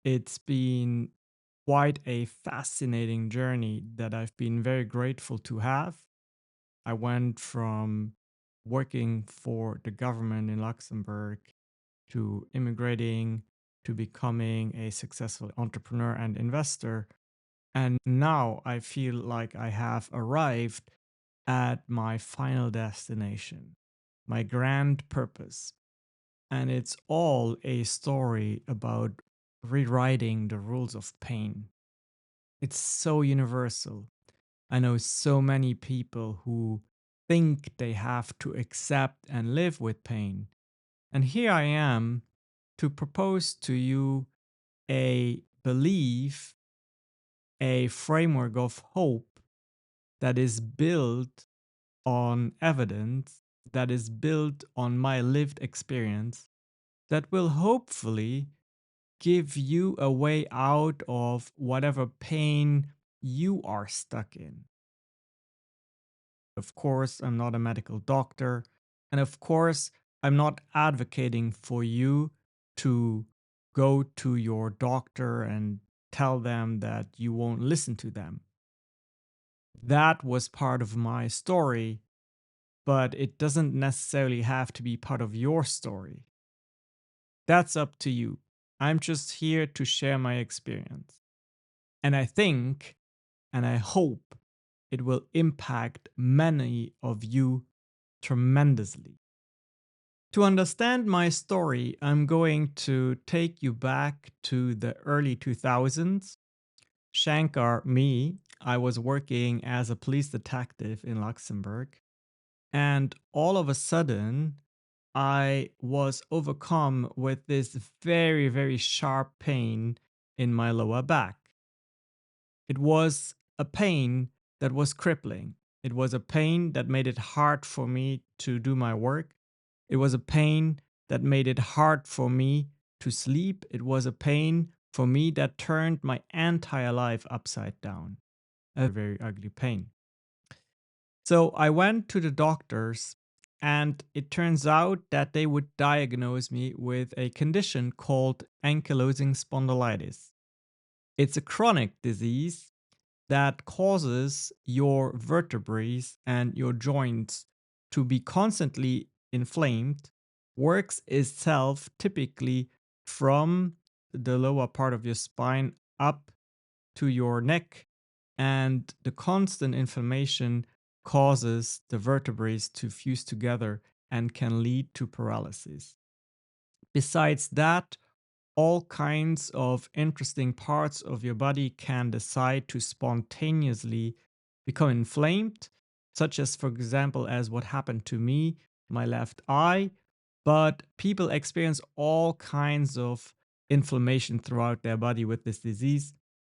It's been quite a fascinating journey that I've been very grateful to have. I went from working for the government in Luxembourg to immigrating to becoming a successful entrepreneur and investor. And now I feel like I have arrived at my final destination, my grand purpose. And it's all a story about rewriting the rules of pain. It's so universal. I know so many people who think they have to accept and live with pain. And here I am to propose to you a belief, a framework of hope that is built on evidence, that is built on my lived experience, that will hopefully give you a way out of whatever pain you are stuck in. Of course, I'm not a medical doctor. And of course, I'm not advocating for you to go to your doctor and tell them that you won't listen to them. That was part of my story, but it doesn't necessarily have to be part of your story. That's up to you. I'm just here to share my experience. And I think and I hope it will impact many of you tremendously. To understand my story, I'm going to take you back to the early 2000s. Shankar, me, I was working as a police detective in Luxembourg, and all of a sudden, I was overcome with this very, very sharp pain in my lower back. It was a pain that was crippling. It was a pain that made it hard for me to do my work. It was a pain that made it hard for me to sleep. It was a pain for me that turned my entire life upside down. A very ugly pain. So I went to the doctors, and it turns out that they would diagnose me with a condition called ankylosing spondylitis. It's a chronic disease that causes your vertebrae and your joints to be constantly inflamed, works itself typically from the lower part of your spine up to your neck, and the constant inflammation causes the vertebrae to fuse together and can lead to paralysis. Besides that, all kinds of interesting parts of your body can decide to spontaneously become inflamed, such as, for example, as what happened to me, my left eye. But people experience all kinds of inflammation throughout their body with this disease.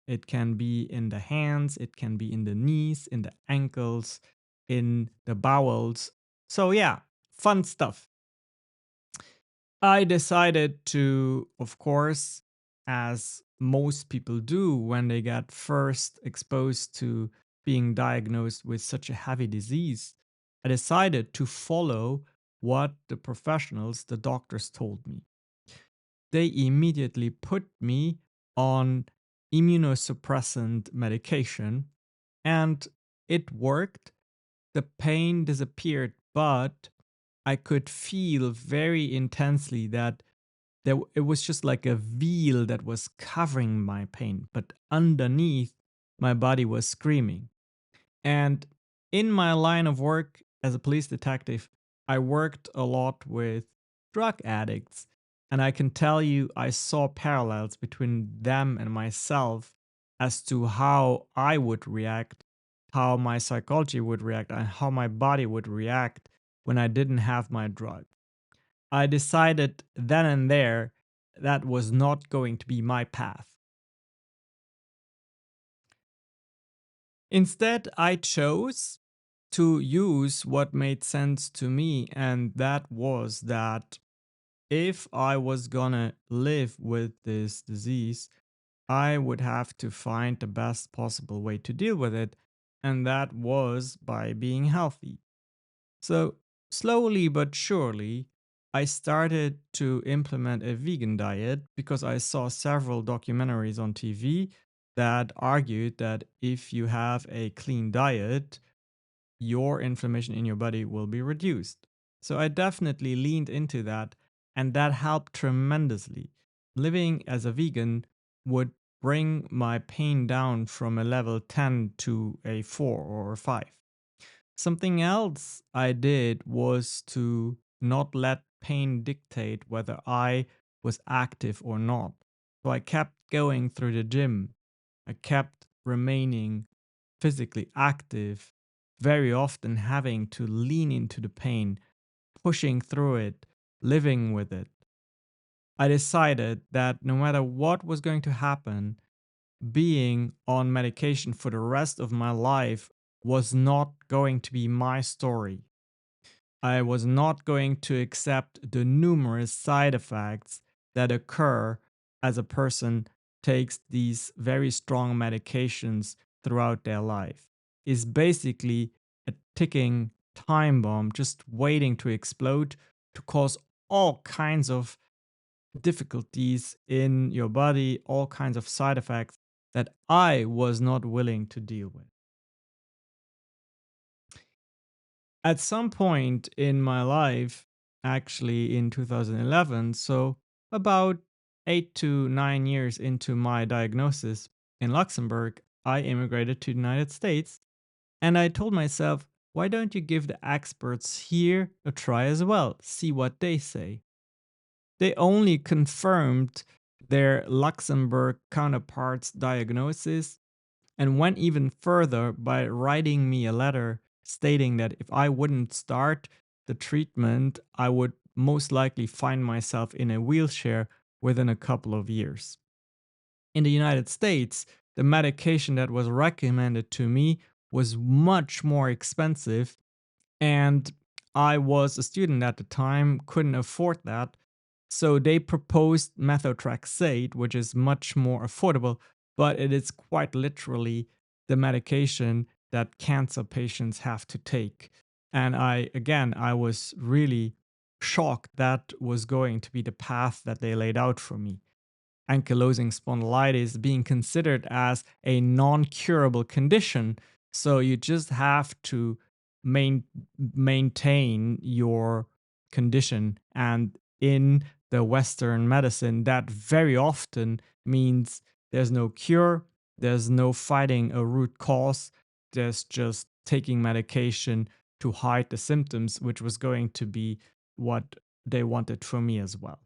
It can be in the hands, it can be in the knees, in the ankles, in the bowels. So, yeah, fun stuff. I decided to, of course, as most people do when they get first exposed to being diagnosed with such a heavy disease, I decided to follow what the professionals, the doctors, told me. They immediately put me on immunosuppressant medication, and it worked. The pain disappeared, but I could feel very intensely that it was just like a veil that was covering my pain, but underneath my body was screaming. And in my line of work as a police detective, I worked a lot with drug addicts. And I can tell you, I saw parallels between them and myself as to how I would react, how my psychology would react, and how my body would react when I didn't have my drug. I decided then and there that was not going to be my path. Instead, I chose to use what made sense to me, and that was that if I was gonna live with this disease, I would have to find the best possible way to deal with it, and that was by being healthy. So, slowly but surely, I started to implement a vegan diet because I saw several documentaries on TV that argued that if you have a clean diet, your inflammation in your body will be reduced. So I definitely leaned into that, and that helped tremendously. Living as a vegan would bring my pain down from a level 10 to a 4 or a 5. Something else I did was to not let pain dictate whether I was active or not. So I kept going through the gym. I kept remaining physically active, very often having to lean into the pain, pushing through it, living with it. I decided that no matter what was going to happen, being on medication for the rest of my life was not going to be my story. I was not going to accept the numerous side effects that occur as a person takes these very strong medications throughout their life. Is basically a ticking time bomb just waiting to explode to cause all kinds of difficulties in your body, all kinds of side effects that I was not willing to deal with. At some point in my life, actually in 2011, so about 8 to 9 years into my diagnosis in Luxembourg, I immigrated to the United States and I told myself, why don't you give the experts here a try as well? See what they say. They only confirmed their Luxembourg counterparts' diagnosis and went even further by writing me a letter stating that if I wouldn't start the treatment, I would most likely find myself in a wheelchair within a couple of years. In the United States, the medication that was recommended to me was much more expensive, and I was a student at the time, couldn't afford that. So they proposed methotrexate, which is much more affordable, but it is quite literally the medication that cancer patients have to take. And I was really shocked that was going to be the path that they laid out for me. Ankylosing spondylitis being considered as a non-curable condition. So you just have to main, maintain your condition. And in the Western medicine, that very often means there's no cure, there's no fighting a root cause, there's just taking medication to hide the symptoms, which was going to be what they wanted for me as well.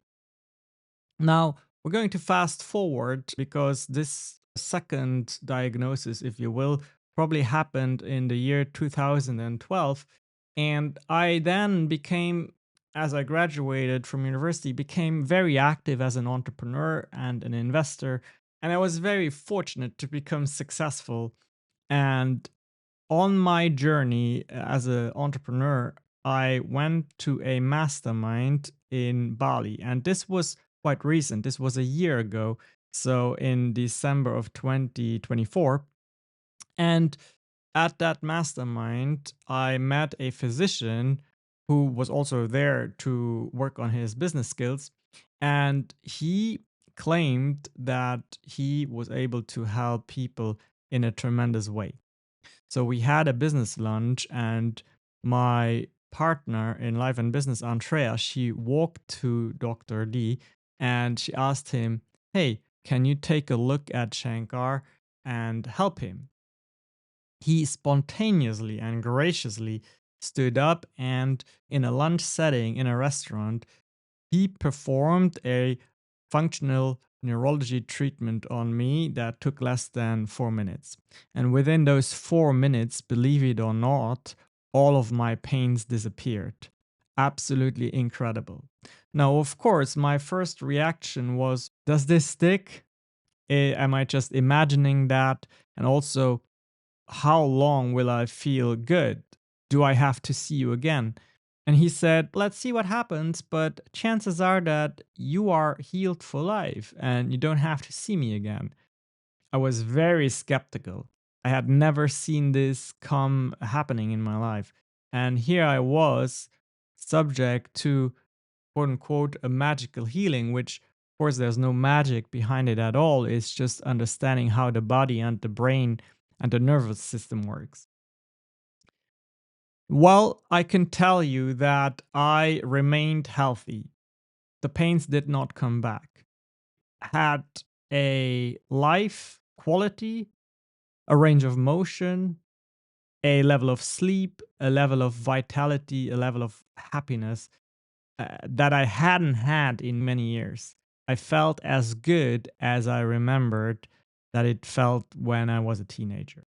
Now, we're going to fast forward because this second diagnosis, if you will, probably happened in the year 2012. And I then became, as I graduated from university, became very active as an entrepreneur and an investor. And I was very fortunate to become successful. And on my journey as an entrepreneur, I went to a mastermind in Bali, and this was quite recent. This was a year ago, so in December of 2024. And at that mastermind, I met a physician who was also there to work on his business skills, and he claimed that he was able to help people in a tremendous way. So we had a business lunch, and my partner in life and business, Andrea, she walked to Dr. D and she asked him, "Hey, can you take a look at Shankar and help him?" He spontaneously and graciously stood up, and in a lunch setting in a restaurant, he performed a functional neurology treatment on me that took less than 4 minutes. And within those 4 minutes, believe it or not, all of my pains disappeared. Absolutely incredible. Now, of course, my first reaction was, does this stick? Am I just imagining that? And also, how long will I feel good? Do I have to see you again? And he said, let's see what happens, but chances are that you are healed for life and you don't have to see me again. I was very skeptical. I had never seen this come happening in my life. And here I was, subject to quote unquote a magical healing, which of course there's no magic behind it at all. It's just understanding how the body and the brain and the nervous system works. Well, I can tell you that I remained healthy. The pains did not come back. Had a life quality, a range of motion, a level of sleep, a level of vitality, a level of happiness that I hadn't had in many years. I felt as good as I remembered that it felt when I was a teenager.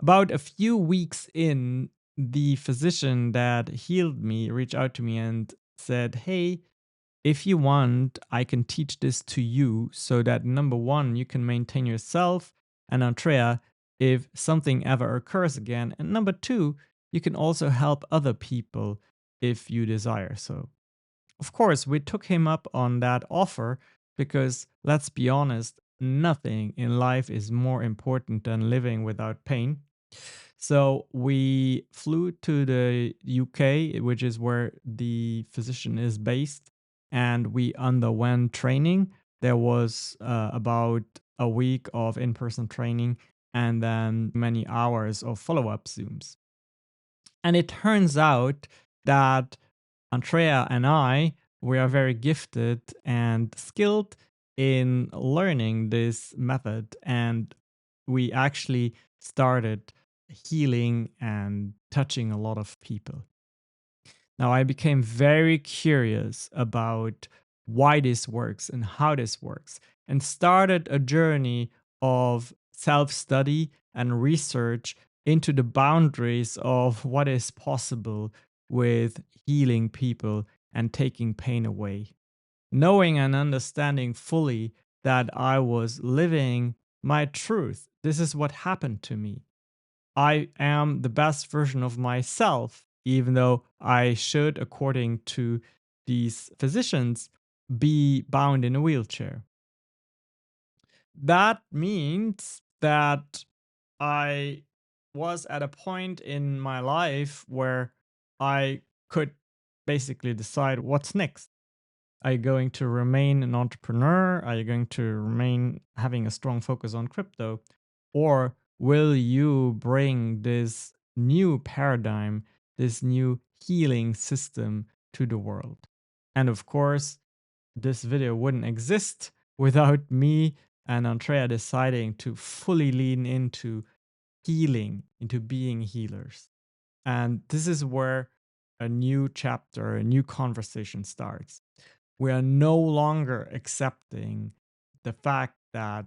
About a few weeks in, the physician that healed me reached out to me and said, "Hey, if you want, I can teach this to you so that number one, you can maintain yourself and Andrea if something ever occurs again. And number two, you can also help other people if you desire so." Of course, we took him up on that offer because let's be honest, nothing in life is more important than living without pain. So we flew to the UK, which is where the physician is based, and we underwent training. There was about a week of in person training and then many hours of follow up Zooms. And it turns out that Andrea and I, we are very gifted and skilled in learning this method. And we actually started healing and touching a lot of people. Now, I became very curious about why this works and how this works, and started a journey of self study and research into the boundaries of what is possible with healing people and taking pain away. Knowing and understanding fully that I was living my truth. This is what happened to me. I am the best version of myself, even though I should, according to these physicians, be bound in a wheelchair. That means that I was at a point in my life where I could basically decide what's next. Are you going to remain an entrepreneur? Are you going to remain having a strong focus on crypto? Or will you bring this new paradigm, this new healing system to the world? And of course, this video wouldn't exist without me and Andrea deciding to fully lean into healing, into being healers. And this is where a new chapter, a new conversation starts. We are no longer accepting the fact that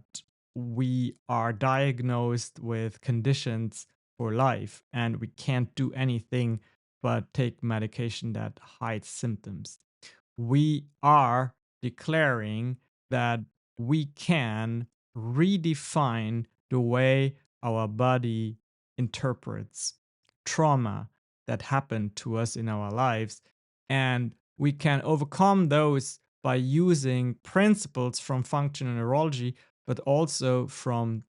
we are diagnosed with conditions for life and we can't do anything but take medication that hides symptoms. We are declaring that we can redefine the way our body interprets trauma that happened to us in our lives. And we can overcome those by using principles from functional neurology, but also from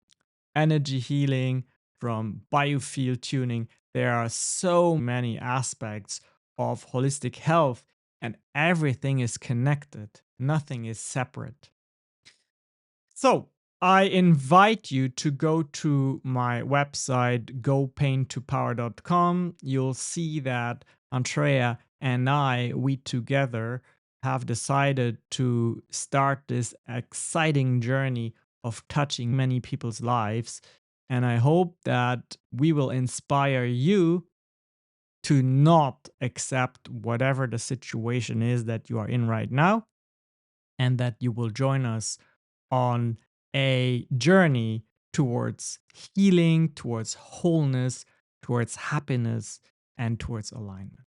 energy healing, from biofield tuning. There are so many aspects of holistic health, and everything is connected, nothing is separate. So, I invite you to go to my website, GoPainToPower.com. You'll see that Andrea and I, we together have decided to start this exciting journey of touching many people's lives. And I hope that we will inspire you to not accept whatever the situation is that you are in right now, and that you will join us on a journey towards healing, towards wholeness, towards happiness, and towards alignment.